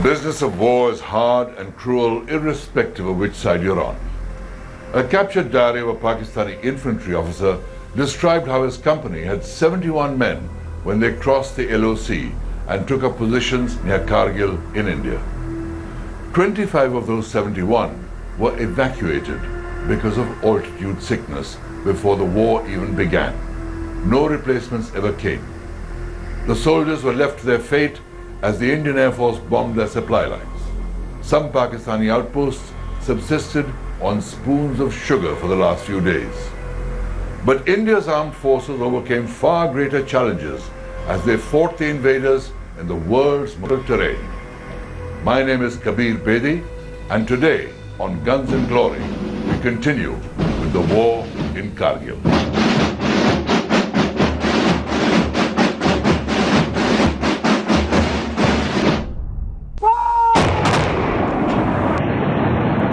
business of war is hard and cruel irrespective of which side you're on. A captured diary of a Pakistani infantry officer described how his company had 71 men when they crossed the LOC and took up positions near Kargil in India. 25 of those 71 were evacuated because of altitude sickness before the war even began. No replacements ever came. The soldiers were left to their fate as the Indian Air Force bombed their supply lines. Some Pakistani outposts subsisted on spoons of sugar for the last few days. But India's armed forces overcame far greater challenges as they fought the invaders in the world's most terrain. My name is Kabir Bedi, and today on Guns and Glory, we continue with the war in Kargil.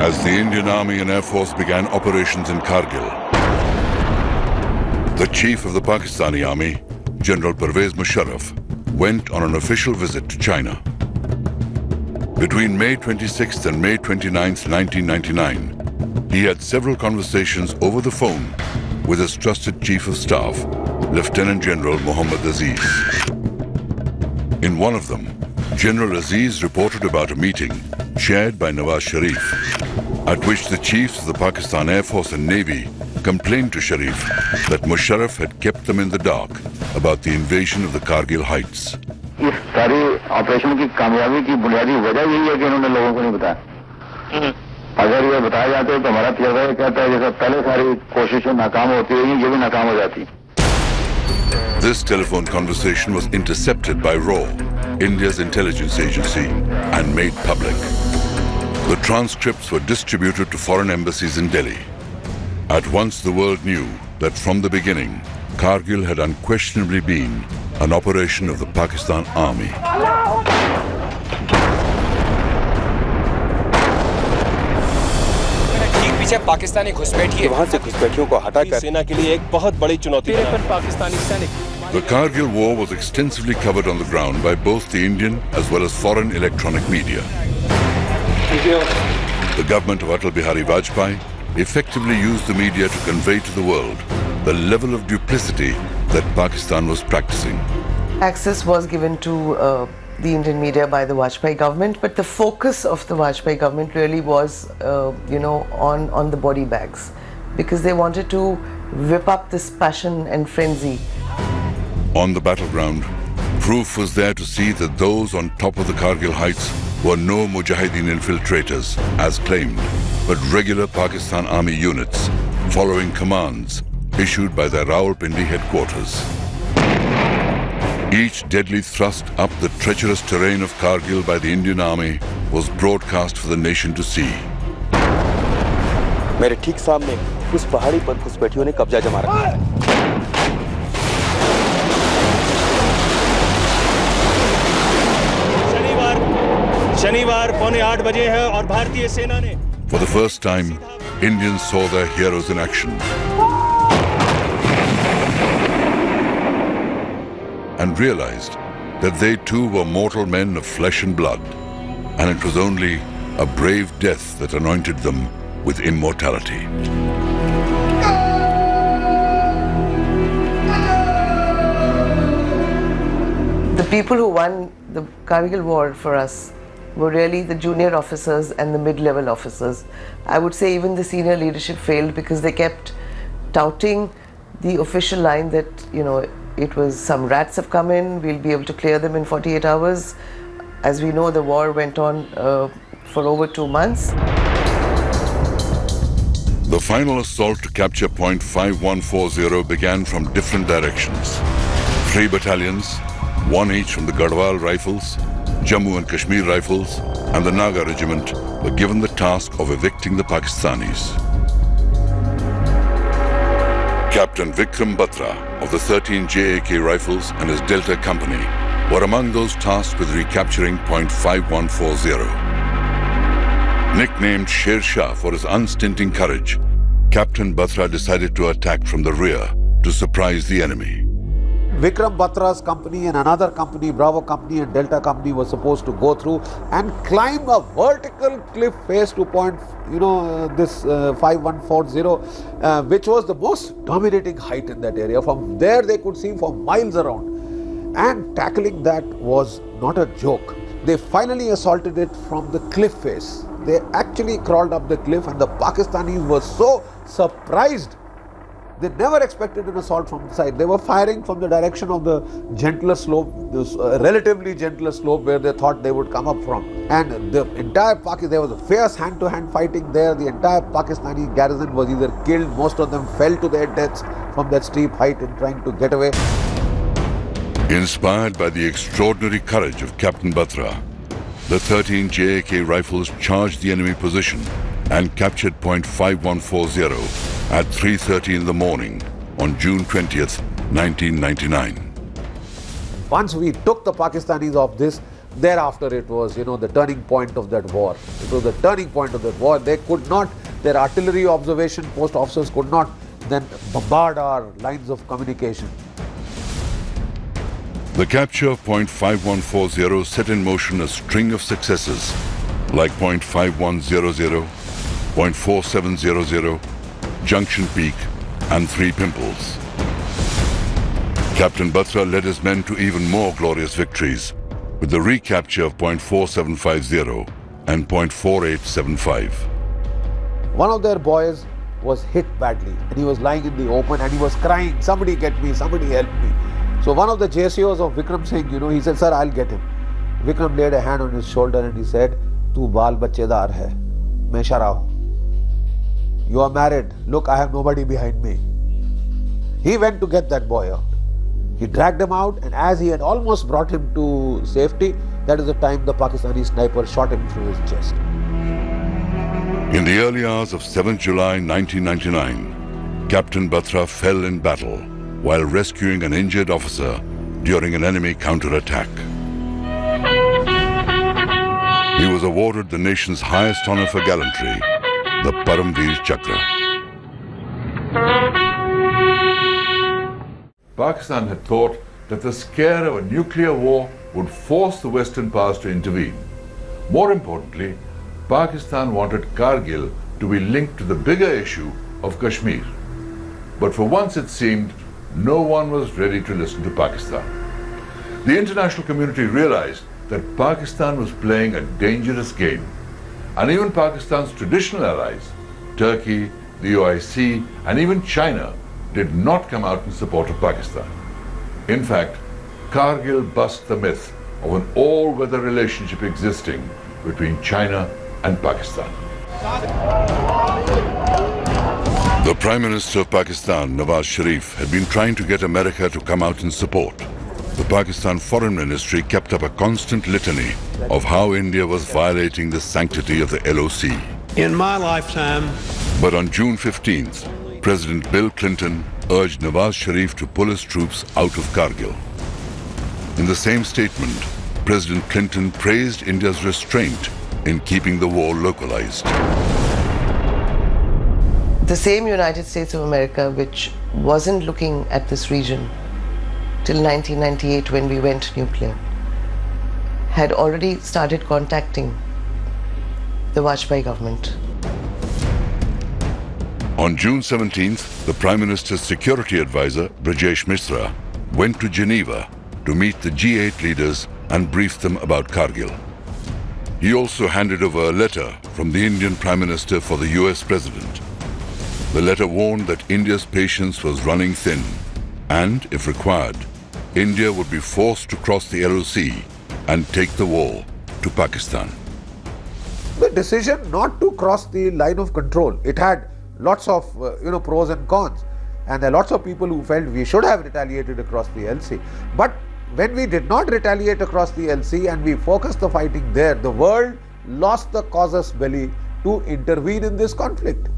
As the Indian Army and Air Force began operations in Kargil, the chief of the Pakistani Army, General Pervez Musharraf, went on an official visit to China. Between May 26th and May 29th, 1999, he had several conversations over the phone with his trusted chief of staff, Lieutenant General Mohammad Aziz. In one of them, General Aziz reported about a meeting chaired by Nawaz Sharif, at which the chiefs of the Pakistan Air Force and Navy complained to Sharif that Musharraf had kept them in the dark about the invasion of the Kargil heights. इस सारे operation की कामयाबी की बुनियादी वजह यही है कि उन्होंने लोगों को नहीं बताया। अगर ये बताया जाता है तो हमारा तजर्बा ये कहता है जैसे पहले सारी कोशिशें नाकाम होती रही ये भी नाकाम हो जाती। This telephone conversation was intercepted by RAW, India's intelligence agency, and made public. The transcripts were distributed to foreign embassies in Delhi. At once the world knew that from the beginning, Kargil had unquestionably been an operation of the Pakistan Army. ठीक पीछे पाकिस्तानी घुसपैठी है। वहाँ से घुसपैठियों को हटाकर सेना के लिए एक बहुत बड़ी चुनौती है। पाकिस्तानी सैनिक। The Kargil War was extensively covered on the ground by both the Indian as well as foreign electronic media. The government of Atal Bihari Vajpayee effectively used the media to convey to the world the level of duplicity that Pakistan was practicing. Access was given to the Indian media by the Vajpayee government, but the focus of the Vajpayee government really was, on the body bags, because they wanted to whip up this passion and frenzy. On the battleground, proof was there to see that those on top of the Kargil heights were no Mujahideen infiltrators, as claimed, but regular Pakistan Army units following commands issued by their Rawalpindi headquarters. Each deadly thrust up the treacherous terrain of Kargil by the Indian Army was broadcast for the nation to see. मेरे ठीक सामने उस पहाड़ी पर घुसपैठियों ने कब्जा जमा रखा है। शनिवार 7:45 बजे है और भारतीय सेना ने For the first time, Indians saw their heroes in action and realized that they too were mortal men of flesh and blood, and it was only a brave death that anointed them with immortality. The people who won the Kargil war for us were really the junior officers and the mid-level officers. I would say even the senior leadership failed because they kept touting the official line that, it was some rats have come in, we'll be able to clear them in 48 hours. As we know, the war went on for over 2 months. The final assault to capture Point 5140 began from different directions. 3 battalions, 1 each from the Garhwal Rifles, Jammu and Kashmir Rifles, and the Naga Regiment were given the task of evicting the Pakistanis. Captain Vikram Batra of the 13 JAK Rifles and his Delta Company were among those tasked with recapturing Point 5140. Nicknamed Sher Shah for his unstinting courage, Captain Batra decided to attack from the rear to surprise the enemy. Vikram Batra's company and another company, Bravo company and Delta company, was supposed to go through and climb a vertical cliff face to point, this 5140, which was the most dominating height in that area. From there they could see for miles around, and tackling that was not a joke. They finally assaulted it from the cliff face. They actually crawled up the cliff, and the Pakistanis were so surprised. They never expected an assault from the side. They were firing from the direction of the gentler slope, this relatively gentler slope where they thought they would come up from. And the entire there was a fierce hand-to-hand fighting there. The entire Pakistani garrison was either killed, most of them fell to their deaths from that steep height in trying to get away. Inspired by the extraordinary courage of Captain Batra, the 13 JAK rifles charged the enemy position and captured point 5140 at 3:30 in the morning on June 20th, 1999. Once we took the Pakistanis off this, thereafter it was, the turning point of that war. It was the turning point of that war. They could not, their artillery observation post officers could not then bombard our lines of communication. The capture of point 5140 set in motion a string of successes like point 5100, point 4700, Junction Peak and 3 Pimples. Captain Batra led his men to even more glorious victories with the recapture of point 4750 and point 4875. One of their boys was hit badly and he was lying in the open and he was crying, "Somebody get me, somebody help me." So one of the JCOs of Vikram Singh, he said, "Sir, I'll get him." Vikram laid a hand on his shoulder and he said, "Tu baal bachedar hai, main shara hu. You are married. Look, I have nobody behind me." He went to get that boy out. He dragged him out, and as he had almost brought him to safety, that is the time the Pakistani sniper shot him through his chest. In the early hours of 7th July 1999, Captain Batra fell in battle while rescuing an injured officer during an enemy counterattack. He was awarded the nation's highest honor for gallantry, the Paramveer Chakra. Pakistan had thought that the scare of a nuclear war would force the Western powers to intervene. More importantly, Pakistan wanted Kargil to be linked to the bigger issue of Kashmir. But for once it seemed no one was ready to listen to Pakistan. The international community realized that Pakistan was playing a dangerous game, and even Pakistan's traditional allies, Turkey, the OIC, and even China, did not come out in support of Pakistan. In fact, Kargil bust the myth of an all-weather relationship existing between China and Pakistan. The Prime Minister of Pakistan, Nawaz Sharif, had been trying to get America to come out in support. The Pakistan Foreign Ministry kept up a constant litany of how India was violating the sanctity of the LOC. In my lifetime. But on June 15th, President Bill Clinton urged Nawaz Sharif to pull his troops out of Kargil. In the same statement, President Clinton praised India's restraint in keeping the war localized. The same United States of America which wasn't looking at this region till 1998 when we went nuclear had already started contacting the Vajpayee government. On June 17th, the Prime Minister's security advisor, Brajesh Mishra, went to Geneva to meet the G8 leaders and brief them about Kargil. He also handed over a letter from the Indian Prime Minister for the US President. The letter warned that India's patience was running thin and, if required, India would be forced to cross the LOC and take the war to Pakistan. The decision not to cross the line of control, it had lots of pros and cons, and there are lots of people who felt we should have retaliated across the LC. But when we did not retaliate across the LC and we focused the fighting there, the world lost the casus belli to intervene in this conflict.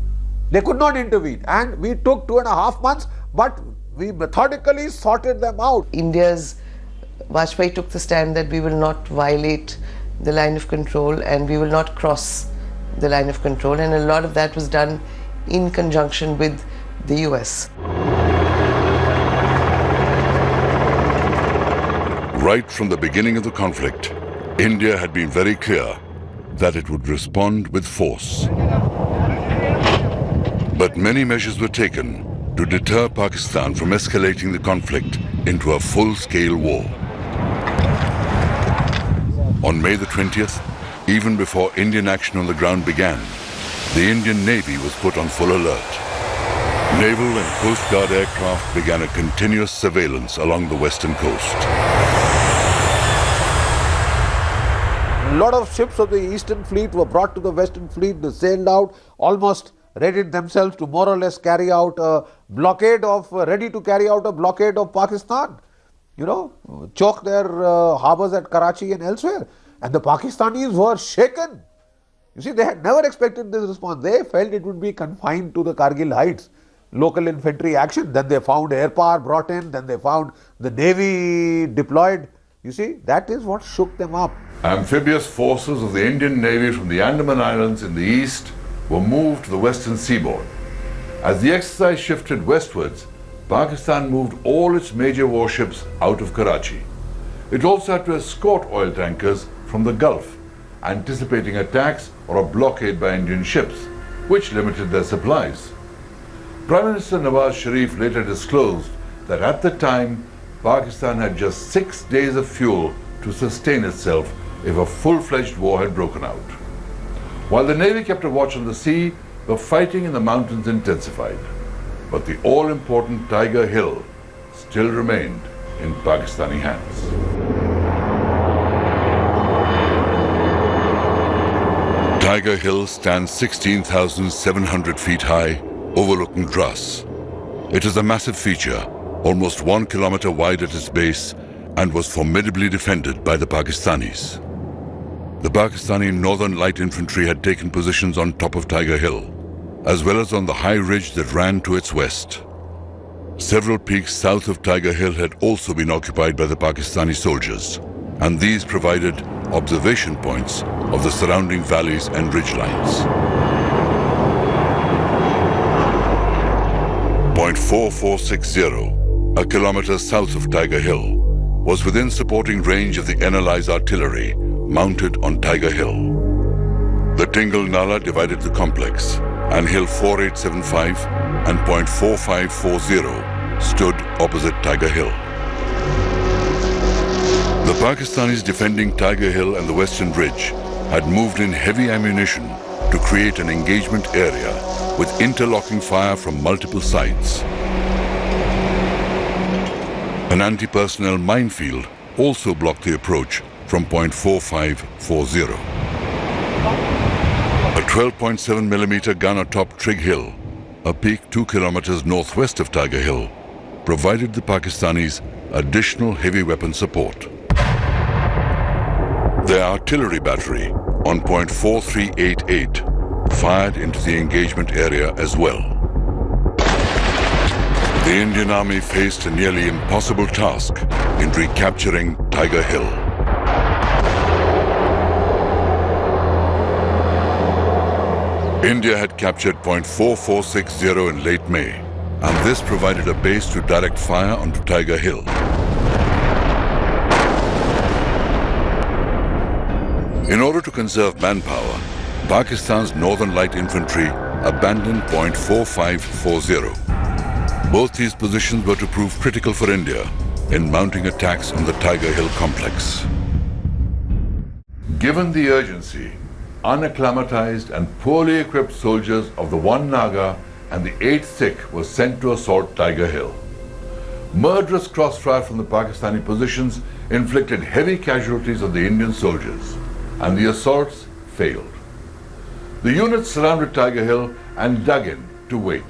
They could not intervene, and we took 2.5 months, but we methodically sorted them out. India's Vajpayee took the stand that we will not violate the line of control and we will not cross the line of control, and a lot of that was done in conjunction with the US. Right from the beginning of the conflict, India had been very clear that it would respond with force. But many measures were taken to deter Pakistan from escalating the conflict into a full-scale war. On May the 20th, even before Indian action on the ground began, the Indian Navy was put on full alert. Naval and Coast Guard aircraft began a continuous surveillance along the western coast. A lot of ships of the Eastern Fleet were brought to the Western Fleet. They sailed out, almost readied themselves to more or less carry out a blockade of, Pakistan. You know, choke their harbors at Karachi and elsewhere. And the Pakistanis were shaken. You see, they had never expected this response. They felt it would be confined to the Kargil heights. Local infantry action. Then they found air power brought in. Then they found the Navy deployed. You see, that is what shook them up. Amphibious forces of the Indian Navy from the Andaman Islands in the east were moved to the western seaboard. As the exercise shifted westwards, Pakistan moved all its major warships out of Karachi. It also had to escort oil tankers from the Gulf, anticipating attacks or a blockade by Indian ships, which limited their supplies. Prime Minister Nawaz Sharif later disclosed that at the time, Pakistan had just 6 days of fuel to sustain itself if a full-fledged war had broken out. While the Navy kept a watch on the sea, the fighting in the mountains intensified. But the all-important Tiger Hill still remained in Pakistani hands. Tiger Hill stands 16,700 feet high, overlooking Dras. It is a massive feature, almost 1 kilometer wide at its base, and was formidably defended by the Pakistanis. The Pakistani Northern Light Infantry had taken positions on top of Tiger Hill, as well as on the high ridge that ran to its west. Several peaks south of Tiger Hill had also been occupied by the Pakistani soldiers, and these provided observation points of the surrounding valleys and ridgelines. Point 4460, a kilometer south of Tiger Hill, was within supporting range of the NLI's artillery mounted on Tiger Hill. The Tingle Nala divided the complex, and Hill 4875 and Point 4540 stood opposite Tiger Hill. The Pakistanis defending Tiger Hill and the Western Ridge had moved in heavy ammunition to create an engagement area with interlocking fire from multiple sides. An anti-personnel minefield also blocked the approach from Point 4540. A 12.7 millimeter gun atop Trig Hill, a peak 2 kilometers northwest of Tiger Hill, provided the Pakistanis additional heavy weapon support. Their artillery battery on Point 4388 fired into the engagement area as well. The Indian Army faced a nearly impossible task in recapturing Tiger Hill. India had captured Point 4460 in late May, and this provided a base to direct fire onto Tiger Hill. In order to conserve manpower, Pakistan's Northern Light Infantry abandoned Point 4540. Both these positions were to prove critical for India in mounting attacks on the Tiger Hill complex. Given the urgency, unacclimatized and poorly equipped soldiers of the 1 Naga and the 8th Sikh were sent to assault Tiger Hill. Murderous crossfire from the Pakistani positions inflicted heavy casualties on the Indian soldiers, and the assaults failed. The units surrounded Tiger Hill and dug in to wait.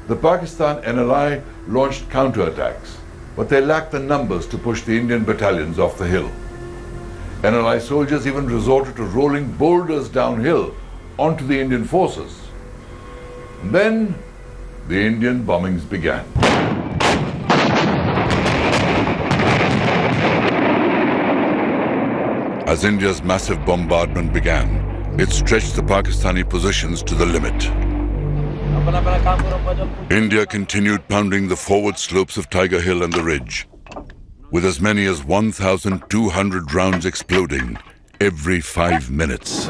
The Pakistan NLI launched counterattacks, but they lacked the numbers to push the Indian battalions off the hill. NLI soldiers even resorted to rolling boulders downhill onto the Indian forces. Then the Indian bombings began. As India's massive bombardment began, it stretched the Pakistani positions to the limit. India continued pounding the forward slopes of Tiger Hill and the ridge. with as many as 1,200 rounds exploding every 5 minutes.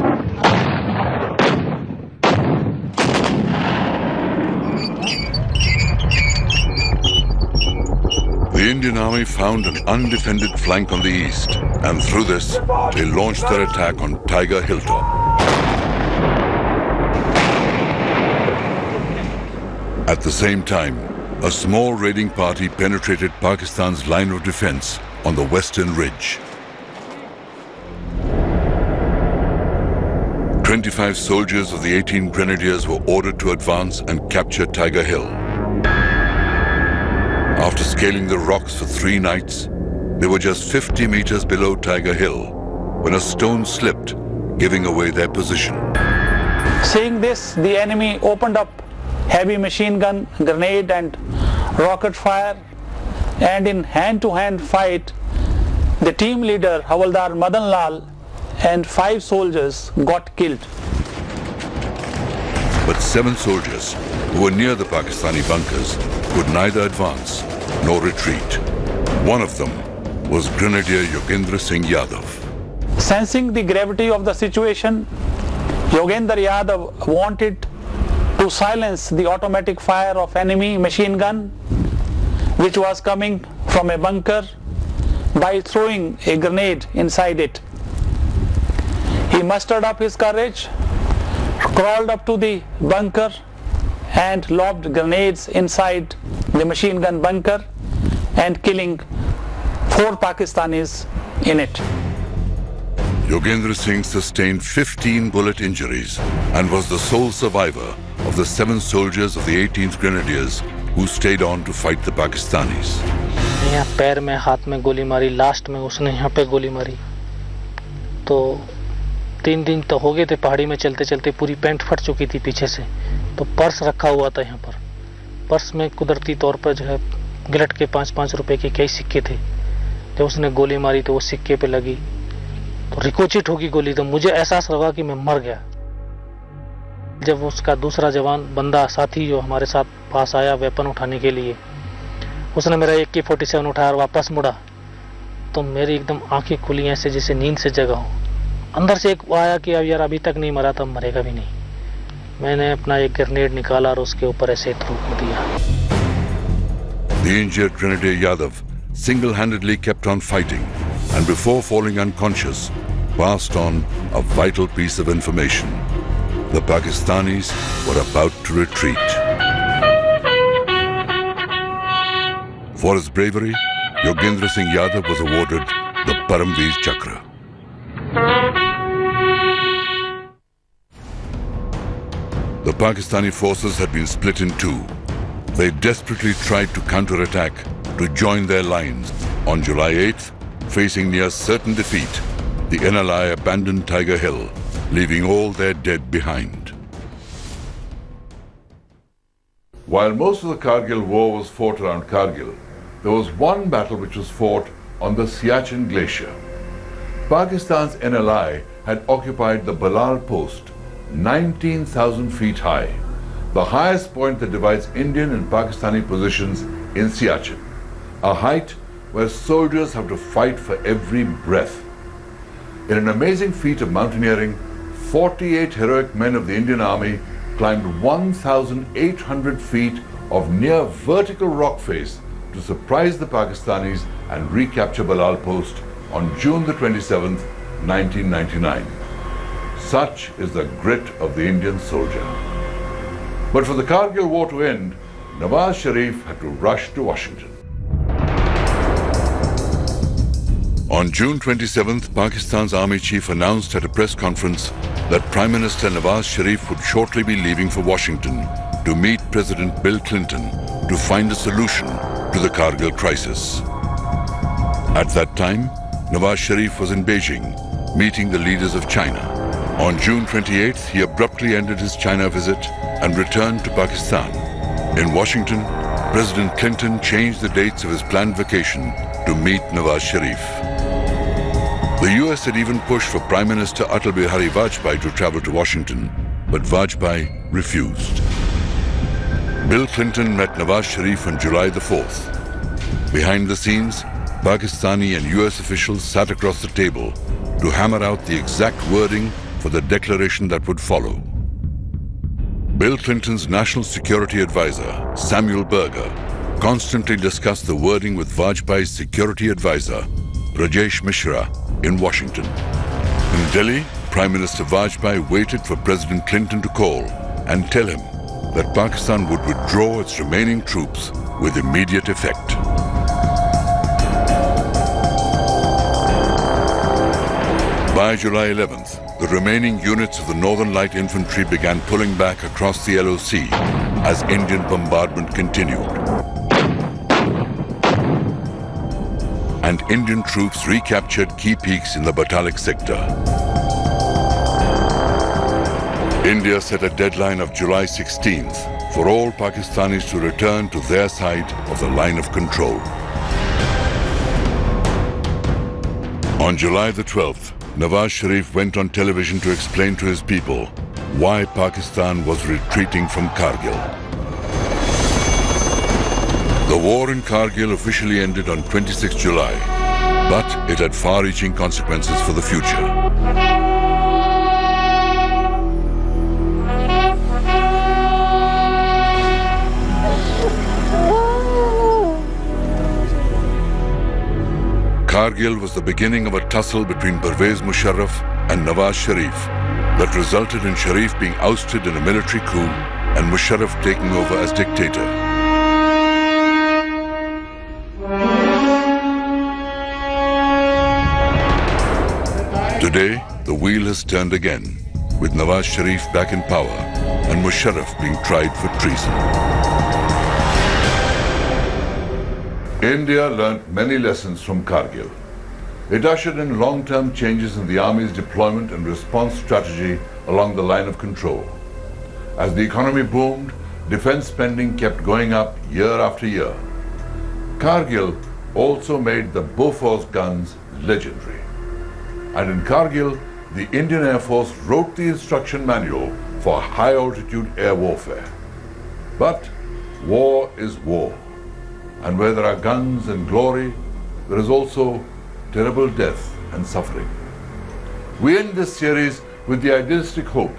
The Indian Army found an undefended flank on the east, and through this, they launched their attack on Tiger Hilltop. At the same time, a small raiding party penetrated Pakistan's line of defense on the western ridge. 25 soldiers of the 18 Grenadiers were ordered to advance and capture Tiger Hill. After scaling the rocks for 3 nights, they were just 50 meters below Tiger Hill when a stone slipped, giving away their position. Seeing this, the enemy opened up heavy machine gun, grenade and rocket fire, and in hand-to-hand fight, the team leader Havaldar Madan Lal and 5 soldiers got killed. But 7 soldiers who were near the Pakistani bunkers could neither advance nor retreat. One of them was Grenadier Yogendra Singh Yadav. Sensing the gravity of the situation, Yogendra Yadav wanted to silence the automatic fire of enemy machine gun which was coming from a bunker by throwing a grenade inside it. He mustered up his courage, crawled up to the bunker and lobbed grenades inside the machine gun bunker and killing 4 Pakistanis in it. Yogendra Singh sustained 15 bullet injuries and was the sole survivor of the 7 soldiers of the 18th Grenadiers who stayed on to fight the Pakistanis. यहाँ पैर में हाथ में गोली मारी, last में उसने यहाँ पे गोली मारी। तो 3 दिन तो हो गए थे पहाड़ी में चलते चलते, पूरी पैंट फट चुकी थी पीछे से। तो पर्स रखा हुआ था यहाँ पर, पर्स में कुदरती तौर पर जो है गिलट के 5-5 रुपए के कई सिक्के थे। जब उसने गोली मारी तो वो सिक्के पे लगी तो रिकोचिट होगी गोली, तो मुझे एहसास लगा कि मैं मर गया। जब उसका दूसरा जवान बंदा साथी जो हमारे साथ पास आया वेपन उठाने के लिए, उसने मेरा AK-47 उठाया और वापस मुड़ा तो मेरी एकदम आंखें खुली ऐसे जैसे नींद से जगा हूँ। अंदर से एक आया कि अब यार अभी तक नहीं मरा तो मरेगा भी नहीं। मैंने अपना एक ग्रेनेड निकाला और उसके ऊपर ऐसे थ्रो कर दिया। The injured Grenadier Yadav single-handedly kept on fighting and before falling unconscious passed on a vital piece of information. The Pakistanis were about to retreat. For his bravery, Yogendra Singh Yadav was awarded the Paramveer Chakra. The Pakistani forces had been split in 2. They desperately tried to counterattack to join their lines. On July 8th, facing near certain defeat, the NLI abandoned Tiger Hill, leaving all their dead behind. While most of the Kargil war was fought around Kargil, there was one battle which was fought on the Siachen Glacier. Pakistan's NLI had occupied the Balal post, 19,000 feet high, the highest point that divides Indian and Pakistani positions in Siachen, a height where soldiers have to fight for every breath. In an amazing feat of mountaineering, 48 heroic men of the Indian Army climbed 1,800 feet of near vertical rock face to surprise the Pakistanis and recapture Balal post on June the 27th, 1999. Such is the grit of the Indian soldier. But for the Kargil war to end, Nawaz Sharif had to rush to Washington. On June 27th, Pakistan's army chief announced at a press conference that Prime Minister Nawaz Sharif would shortly be leaving for Washington to meet President Bill Clinton to find a solution to the Kargil crisis. At that time, Nawaz Sharif was in Beijing, meeting the leaders of China. On June 28th, he abruptly ended his China visit and returned to Pakistan. In Washington, President Clinton changed the dates of his planned vacation to meet Nawaz Sharif. The US had even pushed for Prime Minister Atal Bihari Vajpayee to travel to Washington, but Vajpayee refused. Bill Clinton met Nawaz Sharif on July the 4th. Behind the scenes, Pakistani and US officials sat across the table to hammer out the exact wording for the declaration that would follow. Bill Clinton's national security advisor, Samuel Berger, constantly discussed the wording with Vajpayee's security advisor, Rajesh Mishra, in Washington. In Delhi, Prime Minister Vajpayee waited for President Clinton to call and tell him that Pakistan would withdraw its remaining troops with immediate effect. By July 11th, the remaining units of the Northern Light Infantry began pulling back across the LOC as Indian bombardment continued. And Indian troops recaptured key peaks in the Batalik sector. India set a deadline of July 16th for all Pakistanis to return to their side of the line of control. On July the 12th, Nawaz Sharif went on television to explain to his people why Pakistan was retreating from Kargil. The war in Kargil officially ended on 26 July, but it had far-reaching consequences for the future. Kargil was the beginning of a tussle between Pervez Musharraf and Nawaz Sharif that resulted in Sharif being ousted in a military coup and Musharraf taking over as dictator. Today, the wheel has turned again, with Nawaz Sharif back in power and Musharraf being tried for treason. India learnt many lessons from Kargil. It ushered in long-term changes in the army's deployment and response strategy along the line of control. As the economy boomed, defense spending kept going up year after year. Kargil also made the Bofors guns legendary. And in Kargil, the Indian Air Force wrote the instruction manual for high-altitude air warfare. But war is war. And where there are guns and glory, there is also terrible death and suffering. We end this series with the idealistic hope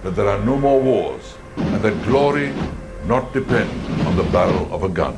that there are no more wars and that glory not depend on the barrel of a gun.